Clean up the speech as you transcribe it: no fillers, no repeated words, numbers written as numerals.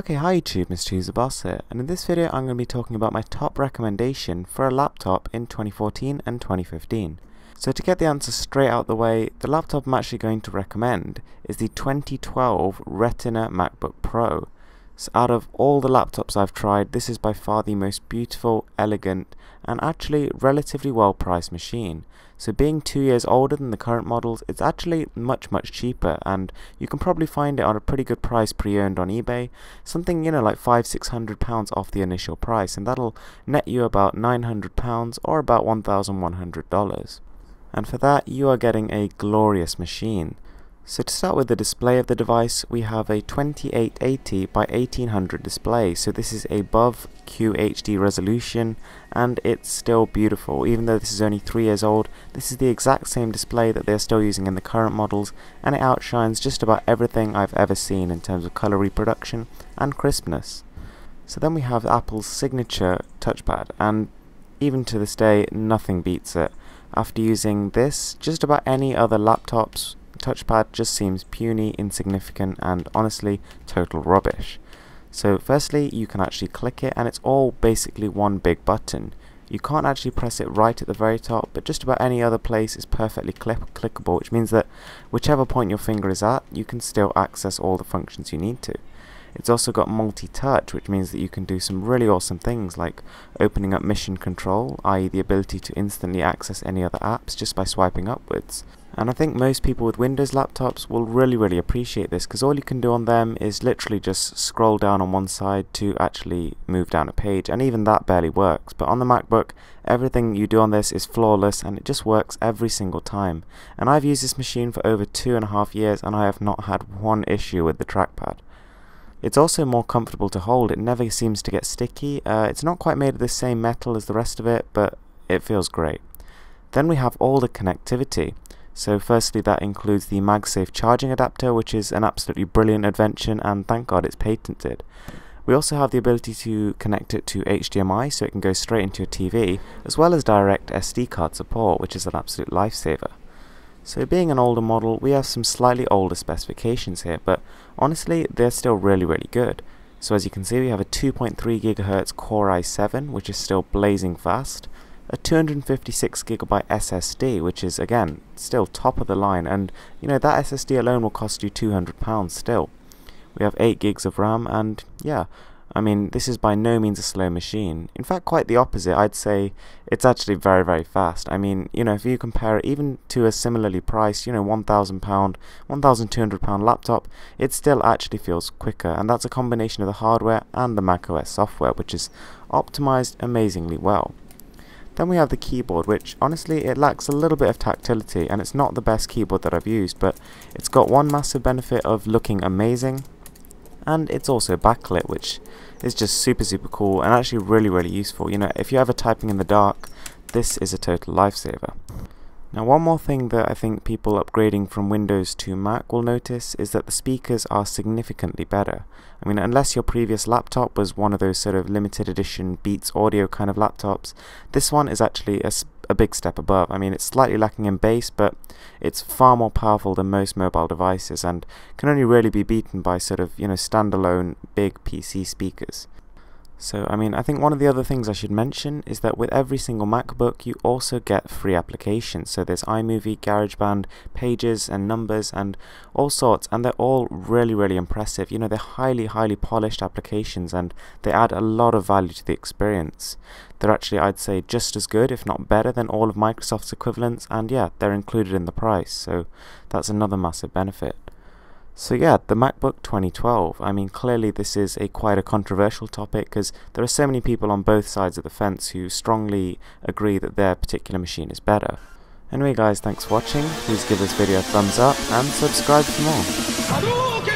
Okay, hi YouTube, Mr. User Boss here, and in this video I'm going to be talking about my top recommendation for a laptop in 2014 and 2015. So to get the answer straight out the way, the laptop I'm actually going to recommend is the 2012 Retina MacBook Pro. So out of all the laptops I've tried, this is by far the most beautiful, elegant, and actually relatively well priced machine. So being 2 years older than the current models, it's actually much cheaper, and you can probably find it on a pretty good price pre-owned on eBay, something like £500–600 off the initial price, and that'll net you about £900 or about $1,100. And for that you are getting a glorious machine. So to start with the display of the device, we have a 2880 by 1800 display, so this is above QHD resolution and it's still beautiful. Even though this is only 3 years old, this is the exact same display that they're still using in the current models, and it outshines just about everything I've ever seen in terms of color reproduction and crispness. So then we have Apple's signature touchpad, and even to this day nothing beats it. After using this, just about any other laptop's touchpad just seems puny, insignificant, and honestly total rubbish. So firstly, you can actually click it and it's all basically one big button. You can't actually press it right at the very top, but just about any other place is perfectly clickable, which means that whichever point your finger is at, you can still access all the functions you need to. It's also got multi-touch, which means that you can do some really awesome things like opening up mission control, i.e. the ability to instantly access any other apps just by swiping upwards. And I think most people with Windows laptops will really appreciate this, because all you can do on them is literally just scroll down on one side to actually move down a page, and even that barely works. But on the MacBook, everything you do on this is flawless and it just works every single time. And I've used this machine for over 2.5 years and I have not had one issue with the trackpad. It's also more comfortable to hold, it never seems to get sticky. It's not quite made of the same metal as the rest of it, but it feels great. Then we have all the connectivity. So firstly, that includes the MagSafe charging adapter, which is an absolutely brilliant invention, and thank God it's patented. We also have the ability to connect it to HDMI, so it can go straight into your TV, as well as direct SD card support, which is an absolute lifesaver. So being an older model, we have some slightly older specifications here, but honestly they're still really good. So as you can see, we have a 2.3 GHz Core i7, which is still blazing fast, a 256GB SSD, which is again still top of the line, and that SSD alone will cost you £200 still. We have 8 gigs of RAM, and yeah, I mean, this is by no means a slow machine. In fact, quite the opposite. I'd say it's actually very fast. I mean, if you compare it even to a similarly priced, £1,000, £1,200 laptop, it still actually feels quicker, and that's a combination of the hardware and the macOS software, which is optimized amazingly well. Then we have the keyboard, which honestly it lacks a little bit of tactility, and it's not the best keyboard that I've used, but it's got one massive benefit of looking amazing, and it's also backlit, which is just super cool and actually really useful. If you're ever typing in the dark, this is a total lifesaver. Now, one more thing that I think people upgrading from Windows to Mac will notice is that the speakers are significantly better. I mean, unless your previous laptop was one of those sort of limited edition Beats Audio kind of laptops, this one is actually a big step above. I mean, it's slightly lacking in bass, but it's far more powerful than most mobile devices and can only really be beaten by sort of, standalone big PC speakers. So, I mean, I think one of the other things I should mention is that with every single MacBook you also get free applications. So there's iMovie, GarageBand, Pages and Numbers and all sorts, and they're all really impressive. They're highly polished applications, and they add a lot of value to the experience. They're actually, I'd say, just as good, if not better, than all of Microsoft's equivalents, and yeah, they're included in the price, so that's another massive benefit. So yeah, the MacBook 2012, I mean, clearly this is quite a controversial topic, because there are so many people on both sides of the fence who strongly agree that their particular machine is better. Anyway guys, thanks for watching, please give this video a thumbs up and subscribe for more.